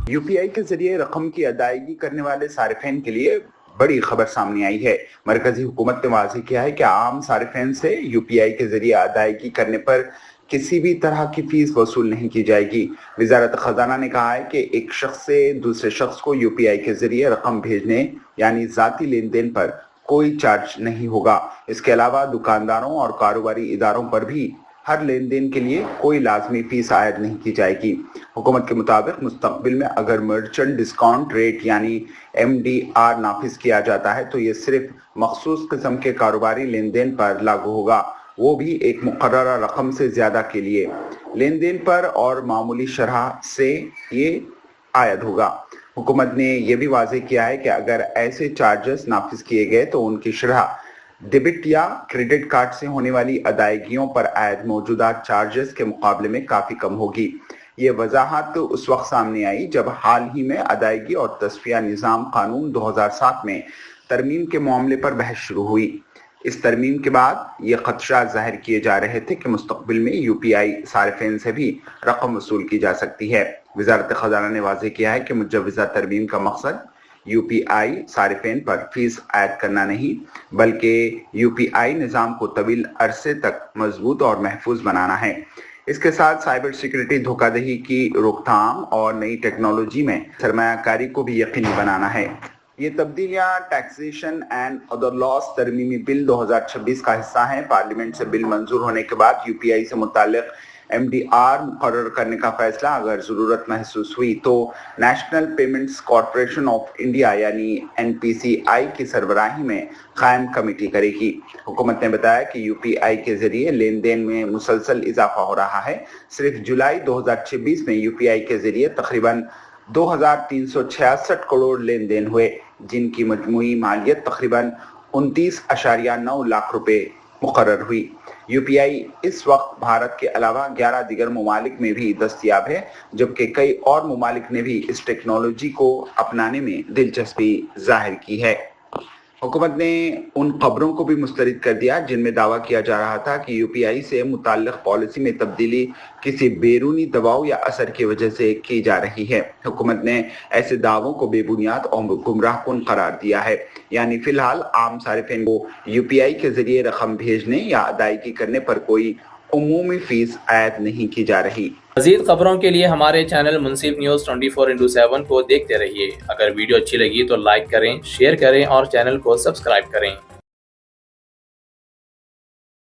UPI के जरिए रकम की अदायगी करने वाले सारिफिन के लिए बड़ी खबर सामने आई है। मरकजी हुकूमत ने वाज़ेह किया है कि आम सारिफिन से यूपीआई के जरिए अदायगी करने पर किसी भी तरह की फीस वसूल नहीं की जाएगी। वजारत खजाना ने कहा है कि एक शख्स से दूसरे शख्स को यूपीआई के जरिए रकम भेजने यानी जाती लेन देन पर कोई चार्ज नहीं होगा। इसके अलावा दुकानदारों और कारोबारी इदारों पर भी हर लेन देन के लिए कोई लाजमी फीस आयद नहीं की जाएगी। हुकूमत के मुताबिक मुस्तकबिल में अगर मर्चेंट डिस्काउंट रेट यानी MDR नाफिज किया जाता है तो ये सिर्फ मखसूस किस्म के कारोबारी लेन देन पर लागू होगा, वो भी एक मुकर्ररा रकम से ज्यादा के लिए। लेन देन पर और मामूली शरह से ये आयद होगा। हुकूमत ने यह भी वाज़ेह किया है कि अगर ऐसे चार्जेस नाफिज किए गए तो उनकी शरह डेबिट या क्रेडिट कार्ड से होने वाली अदायगियों पर आयद मौजूदा चार्जेस के मुकाबले में काफी कम होगी। ये वजाहत उस वक्त सामने आई जब हाल ही में अदायगी और तस्फिया निज़ाम कानून 2007 में तरमीम के मामले पर बहस शुरू हुई। इस तरमीम के बाद ये खदशा जाहिर किए जा रहे थे कि मुस्तकबिल में यूपीआई सारिफिन से भी रकम वसूल की जा सकती है। वजारत खजाना ने वाज़ेह किया है कि मुजव्वज़ा तरमीम का मकसद यूपीआई सारिफिन पर फीस आयद करना नहीं बल्कि यूपीआई निज़ाम को तवील अरसे तक मजबूत और महफूज बनाना है। इसके साथ साइबर सिक्योरिटी, धोखाधड़ी की रोकथाम और नई टेक्नोलॉजी में सरमायाकारी को भी यकीनी बनाना है। ये तब्दीलियां टैक्सेशन एंड अदर लॉस तरमीमी बिल 2026 का हिस्सा हैं। पार्लियामेंट से बिल मंजूर होने के बाद यूपीआई से मुताल्लिक MDR मुकर्रर करने का फैसला अगर जरूरत महसूस हुई तो national payments corporation of India यानी NPCI की सरबराही में कायम कमेटी करेगी। हुकूमत ने बताया कि यूपीआई के जरिए लेन देन में मुसलसल इजाफा हो रहा है। सिर्फ जुलाई 2026 में यूपीआई के जरिए तकरीबन 2366 करोड़ लेन देन हुए, जिनकी मजमूई मालियत तकरीबन 29.9 लाख रुपए मुकर्रर हुई। यूपीआई इस वक्त भारत के अलावा 11 दीगर ममालिक में भी दस्तयाब है, जबकि कई और ममालिक ने भी इस टेक्नोलॉजी को अपनाने में दिलचस्पी जाहिर की है। हुकूमत ने उन खबरों को भी मुस्तरद कर दिया जिनमें दावा किया जा रहा था कि यूपीआई से मुताल्लिक पॉलिसी में तब्दीली किसी बैरूनी दबाव या असर की वजह से की जा रही है। हुकूमत ने ऐसे दावों को बेबुनियाद और गुमराहकुन करार दिया है। यानी फिलहाल आम सारिफिन को यूपीआई के जरिए रकम भेजने या अदायगी करने पर कोई उमूमी फीस आयद नहीं की जा रही। मज़ीद खबरों के लिए हमारे चैनल मुनसिफ न्यूज़ 24x7 को देखते रहिए। अगर वीडियो अच्छी लगी तो लाइक करें, शेयर करें और चैनल को सब्सक्राइब करें।